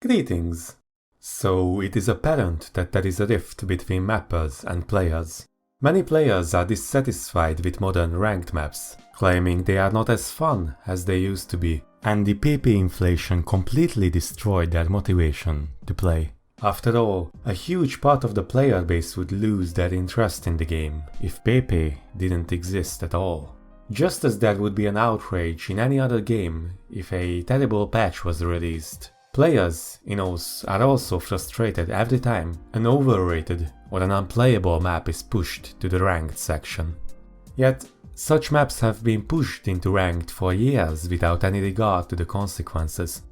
Greetings! So it is apparent that there is a rift between mappers and players. Many players are dissatisfied with modern ranked maps, claiming they are not as fun as they used to be, and the PP inflation completely destroyed their motivation to play. After all, a huge part of the player base would lose their interest in the game if PP didn't exist at all. Just as there would be an outrage in any other game if a terrible patch was released. Players, are also frustrated every time an overrated or an unplayable map is pushed to the ranked section. Yet, such maps have been pushed into ranked for years without any regard to the consequences.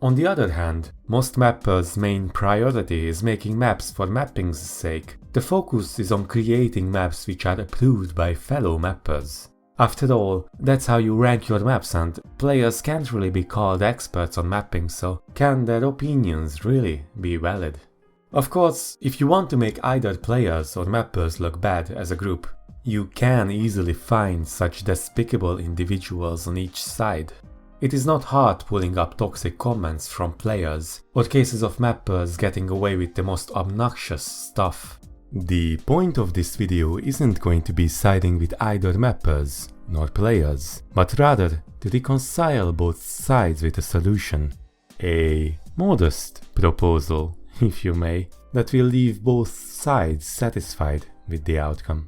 On the other hand, most mappers' main priority is making maps for mapping's sake. The focus is on creating maps which are approved by fellow mappers. After all, that's how you rank your maps, and players can't really be called experts on mapping, so can their opinions really be valid? Of course, if you want to make either players or mappers look bad as a group, you can easily find such despicable individuals on each side. It is not hard pulling up toxic comments from players, or cases of mappers getting away with the most obnoxious stuff. The point of this video isn't going to be siding with either mappers nor players, but rather to reconcile both sides with a solution. A modest proposal, if you may, that will leave both sides satisfied with the outcome.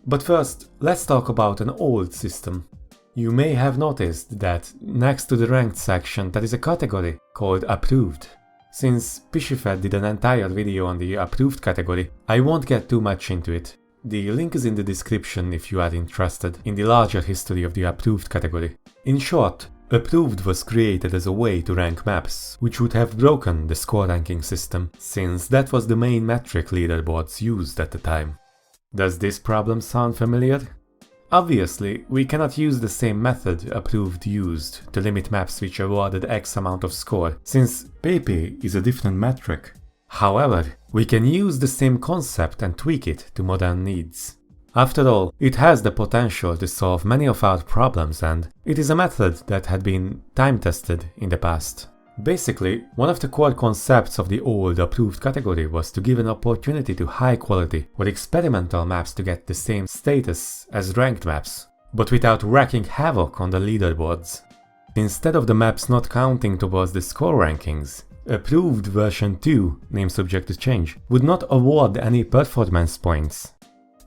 But first, let's talk about an old system. You may have noticed that next to the ranked section there is a category called approved. Since Pishifed did an entire video on the approved category, I won't get too much into it. The link is in the description if you are interested in the larger history of the approved category. In short, approved was created as a way to rank maps, which would have broken the score ranking system, since that was the main metric leaderboards used at the time. Does this problem sound familiar? Obviously, we cannot use the same method approved used to limit maps which awarded X amount of score, since PP is a different metric. However, we can use the same concept and tweak it to modern needs. After all, it has the potential to solve many of our problems, and it is a method that had been time-tested in the past. Basically, one of the core concepts of the old approved category was to give an opportunity to high-quality or experimental maps to get the same status as ranked maps, but without wreaking havoc on the leaderboards. Instead of the maps not counting towards the score rankings, approved version 2, name subject to change, would not award any performance points.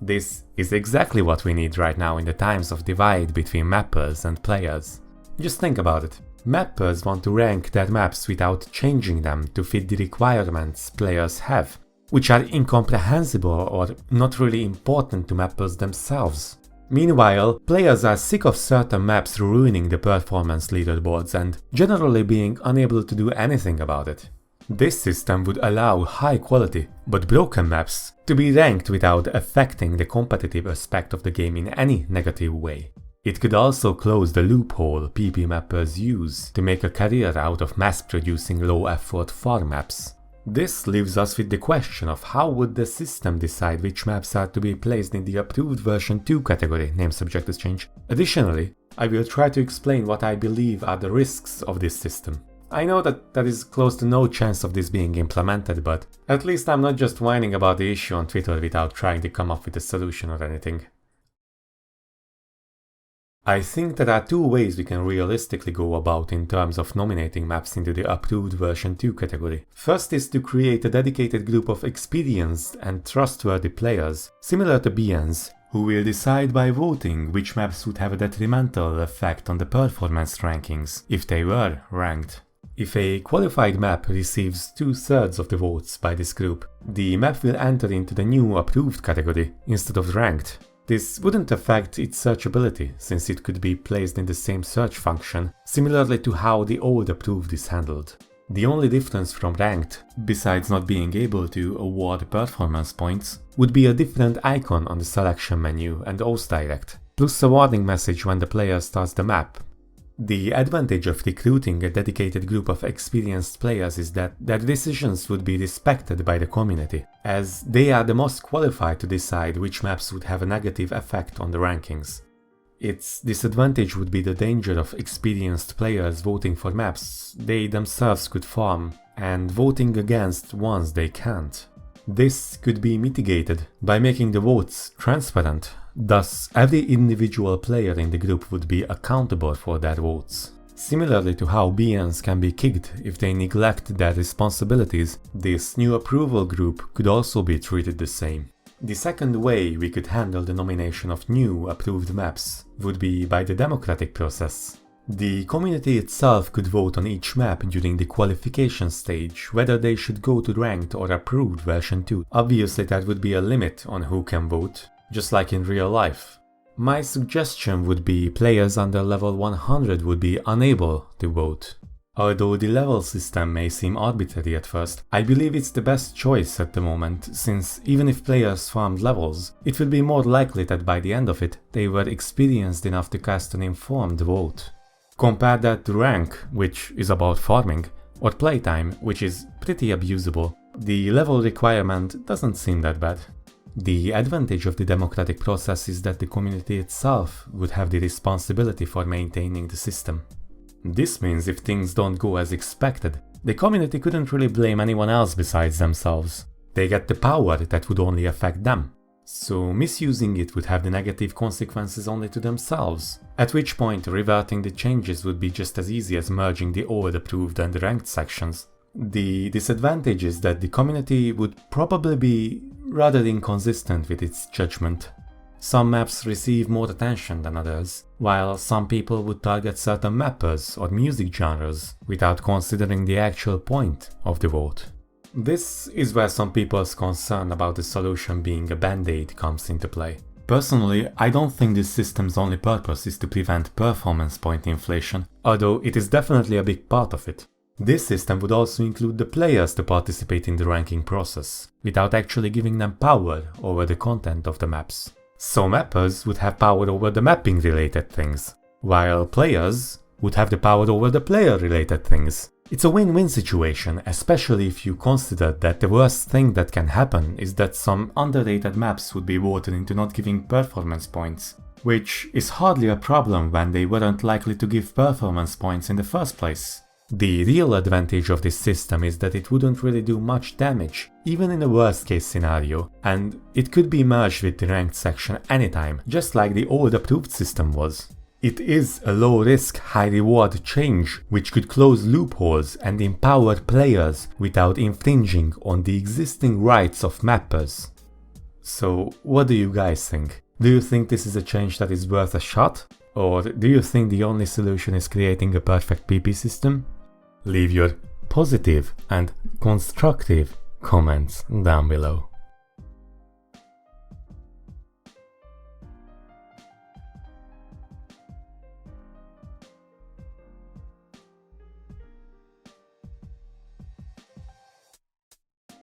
This is exactly what we need right now in the times of divide between mappers and players. Just think about it. Mappers want to rank their maps without changing them to fit the requirements players have, which are incomprehensible or not really important to mappers themselves. Meanwhile, players are sick of certain maps ruining the performance leaderboards and generally being unable to do anything about it. This system would allow high quality but broken maps to be ranked without affecting the competitive aspect of the game in any negative way. It could also close the loophole PP mappers use to make a career out of mass-producing low-effort farm maps. This leaves us with the question of how would the system decide which maps are to be placed in the approved version 2 category, name subject to change. Additionally, I will try to explain what I believe are the risks of this system. I know that there is close to no chance of this being implemented, but at least I'm not just whining about the issue on Twitter without trying to come up with a solution or anything. I think there are two ways we can realistically go about in terms of nominating maps into the approved version 2 category. First is to create a dedicated group of experienced and trustworthy players, similar to BNs, who will decide by voting which maps would have a detrimental effect on the performance rankings if they were ranked. If a qualified map receives 2/3 of the votes by this group, the map will enter into the new approved category instead of ranked. This wouldn't affect its searchability, since it could be placed in the same search function, similarly to how the old approved is handled. The only difference from ranked, besides not being able to award performance points, would be a different icon on the selection menu and OS direct, plus a warning message when the player starts the map. The advantage of recruiting a dedicated group of experienced players is that their decisions would be respected by the community, as they are the most qualified to decide which maps would have a negative effect on the rankings. Its disadvantage would be the danger of experienced players voting for maps they themselves could farm, and voting against ones they can't. This could be mitigated by making the votes transparent, thus every individual player in the group would be accountable for their votes. Similarly to how BNs can be kicked if they neglect their responsibilities, this new approval group could also be treated the same. The second way we could handle the nomination of new approved maps would be by the democratic process. The community itself could vote on each map during the qualification stage whether they should go to ranked or approved version 2. Obviously there would be a limit on who can vote, just like in real life. My suggestion would be players under level 100 would be unable to vote. Although the level system may seem arbitrary at first, I believe it's the best choice at the moment, since even if players farmed levels, it will be more likely that by the end of it they were experienced enough to cast an informed vote. Compare that to rank, which is about farming, or playtime, which is pretty abusable. The level requirement doesn't seem that bad. The advantage of the democratic process is that the community itself would have the responsibility for maintaining the system. This means if things don't go as expected, the community couldn't really blame anyone else besides themselves. They get the power that would only affect them. So misusing it would have the negative consequences only to themselves, at which point reverting the changes would be just as easy as merging the old approved and ranked sections. The disadvantage is that the community would probably be rather inconsistent with its judgment. Some maps receive more attention than others, while some people would target certain mappers or music genres without considering the actual point of the vote. This is where some people's concern about the solution being a band-aid comes into play. Personally, I don't think this system's only purpose is to prevent performance point inflation, although it is definitely a big part of it. This system would also include the players to participate in the ranking process, without actually giving them power over the content of the maps. So mappers would have power over the mapping related things, while players would have the power over the player related things. It's a win-win situation, especially if you consider that the worst thing that can happen is that some underrated maps would be voted into not giving performance points, which is hardly a problem when they weren't likely to give performance points in the first place. The real advantage of this system is that it wouldn't really do much damage, even in a worst case scenario, and it could be merged with the ranked section anytime, just like the old approved system was. It is a low-risk, high-reward change which could close loopholes and empower players without infringing on the existing rights of mappers. So, what do you guys think? Do you think this is a change that is worth a shot? Or do you think the only solution is creating a perfect PP system? Leave your positive and constructive comments down below.